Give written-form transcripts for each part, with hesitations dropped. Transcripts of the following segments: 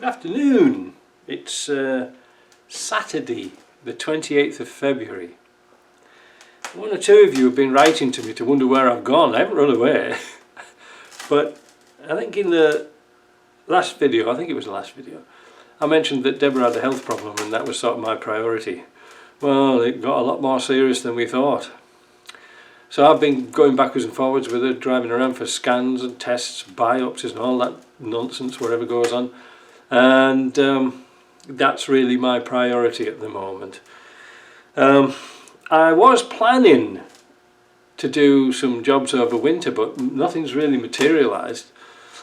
Good afternoon. It's Saturday the 28th of February. One or two of you have been writing to me to wonder where I've gone. I haven't run away. But I think in the last video, I mentioned that Deborah had a health problem and that was sort of my priority. Well, it got a lot more serious than we thought. So I've been going backwards and forwards with her, driving around for scans and tests, biopsies and all that nonsense, whatever goes on. And that's really my priority at the moment. I was planning to do some jobs over winter, but nothing's really materialised.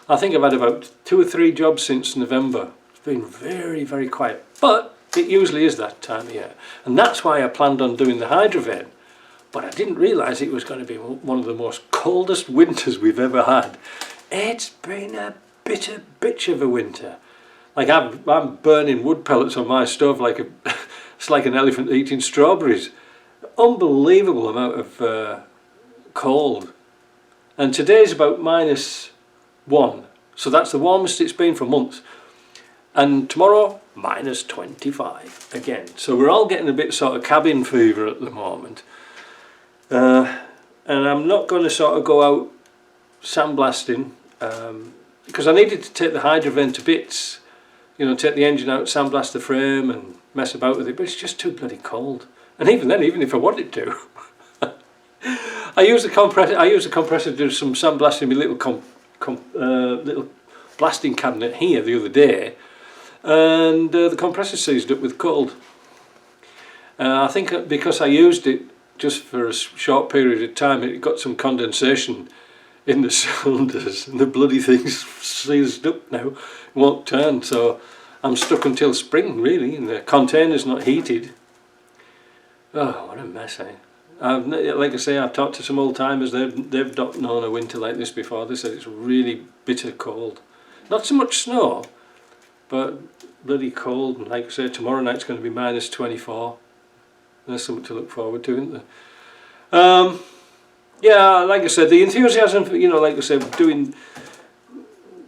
I think I've had about 2 or 3 jobs since November. It's been very, very quiet, but it usually is that time of year. And that's why I planned on doing the hydroven. But I didn't realise it was going to be one of the most coldest winters we've ever had. It's been a bitter bitch of a winter. Like I'm burning wood pellets on my stove like it's like an elephant eating strawberries. Unbelievable amount of cold. And today's about -1, so that's the warmest it's been for months. And tomorrow -25 again. So we're all getting a bit sort of cabin fever at the moment. And I'm not going to sort of go out sandblasting because I needed to take the hydroven to bits. You know, take the engine out, sandblast the frame and mess about with it, but it's just too bloody cold. And even then, even if I wanted to, I use the compressor to do some sandblasting in my little blasting cabinet here the other day, and the compressor seized up with cold. I think because I used it just for a short period of time, it got some condensation in the cylinders and the bloody thing's seized up now, won't turn, so I'm stuck until spring really, and the container's not heated. Oh, what a mess, eh? Like I say, I've talked to some old timers, they've not known a winter like this before. They said it's really bitter cold. Not so much snow, but bloody cold, and like I say, tomorrow night's going to be -24. There's something to look forward to, isn't there? Yeah, like I said, the enthusiasm for, you know, like I said, doing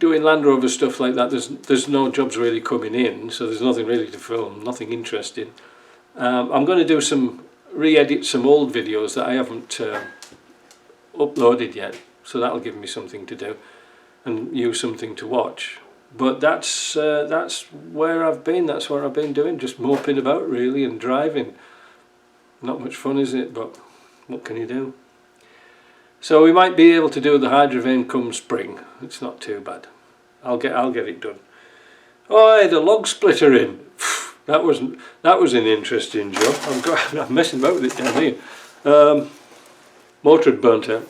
Land Rover stuff like that, there's no jobs really coming in, so there's nothing really to film, nothing interesting. I'm going to do re-edit some old videos that I haven't uploaded yet, so that'll give me something to do and you something to watch. But that's where I've been. That's what I've been doing, just moping about really and driving. Not much fun, is it? But what can you do? So we might be able to do the hydroven come spring. It's not too bad. I'll get it done. Oh, I had a log splitter in. That was an interesting job. I'm messing about with it down here. Motor had burnt out.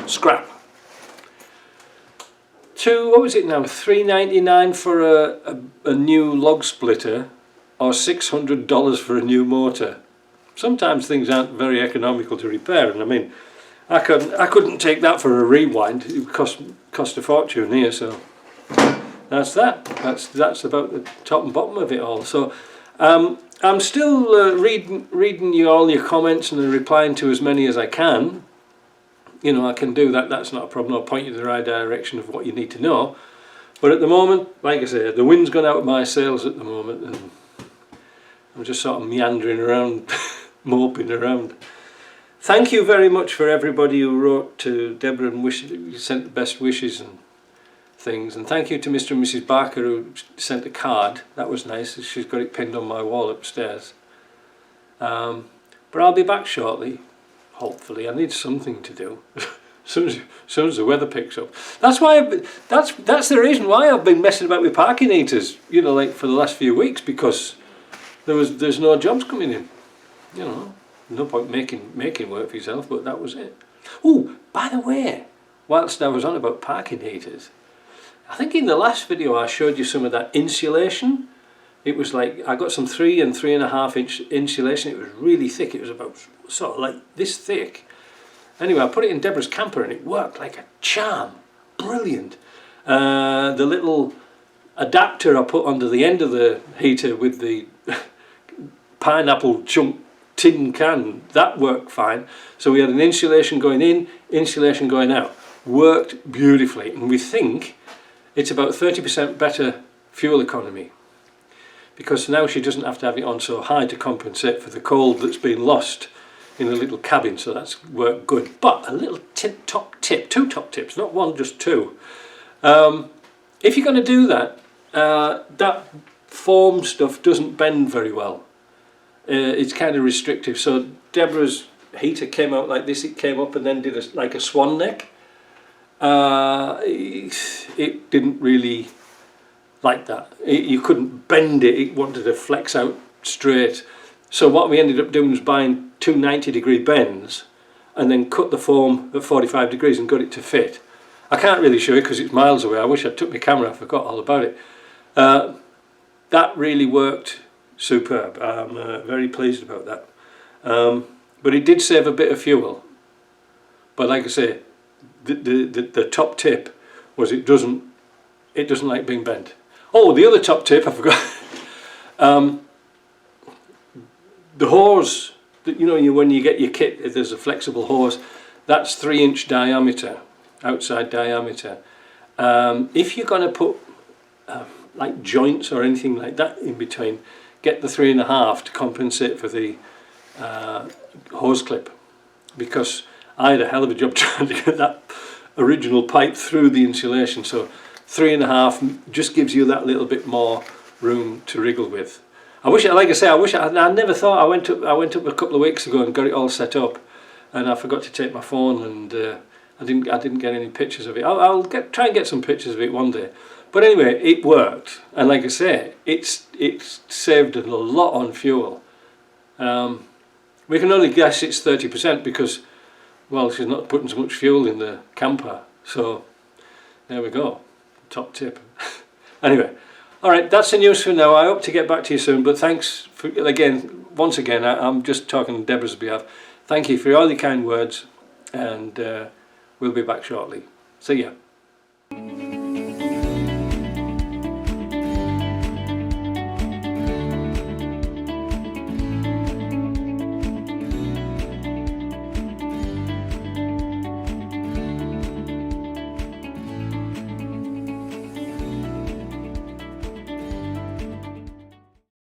Scrap. What was it now? $3.99 for a new log splitter, or $600 for a new motor. Sometimes things aren't very economical to repair, and I mean, I couldn't take that for a rewind. It would cost a fortune here, so that's that. That's about the top and bottom of it all. So I'm still reading you all your comments and replying to as many as I can. You know, I can do that. That's not a problem. I'll point you in the right direction of what you need to know. But at the moment, like I said, the wind's gone out of my sails at the moment, and I'm just sort of meandering around, moping around. Thank you very much for everybody who wrote to Deborah and sent the best wishes and things. And thank you to Mr. and Mrs. Barker who sent a card. That was nice. She's got it pinned on my wall upstairs. But I'll be back shortly, hopefully. I need something to do. As soon as the weather picks up. That's why that's the reason why I've been messing about with parking heaters, you know, like for the last few weeks, because there's no jobs coming in, you know. No point making work for yourself, but that was it. Oh, by the way, whilst I was on about parking heaters, I think in the last video I showed you some of that insulation. It was like, I got some 3 and 3.5 inch insulation. It was really thick. It was about sort of like this thick. Anyway, I put it in Deborah's camper and it worked like a charm. Brilliant. The little adapter I put under the end of the heater with the pineapple chunk tin can, that worked fine. So we had an insulation going in, insulation going out. Worked beautifully, and we think it's about 30% better fuel economy, because now she doesn't have to have it on so high to compensate for the cold that's been lost in a little cabin, so that's worked good. But a little top tip, two top tips, not one, just two. If you're going to do that, that foam stuff doesn't bend very well. It's kind of restrictive. So Deborah's heater came out like this. It came up and then did like a swan neck. It didn't really like that. You couldn't bend it. It wanted to flex out straight. So what we ended up doing was buying two 90-degree bends and then cut the foam at 45 degrees and got it to fit. I can't really show you because it's miles away. I wish I took my camera. I forgot all about it. That really worked superb. I'm very pleased about that. But it did save a bit of fuel. But like I say, the top tip was it doesn't like being bent. Oh, the other top tip I forgot. The hose, you know, when you get your kit, there's a flexible hose. That's 3-inch diameter, outside diameter. If you're going to put like joints or anything like that in between, get the 3.5 to compensate for the hose clip, because I had a hell of a job trying to get that original pipe through the insulation. So 3.5 just gives you that little bit more room to wriggle with. I wish, like I say, I never thought. I went up a couple of weeks ago and got it all set up, and I forgot to take my phone, and I didn't get any pictures of it. I'll try and get some pictures of it one day. But anyway, it worked, and like I say, it's saved a lot on fuel. We can only guess it's 30% because, well, she's not putting so much fuel in the camper. So there we go, top tip. Anyway, all right, that's the news for now. I hope to get back to you soon. But thanks for, once again, I'm just talking on Deborah's behalf. Thank you for all your kind words, and we'll be back shortly. See ya.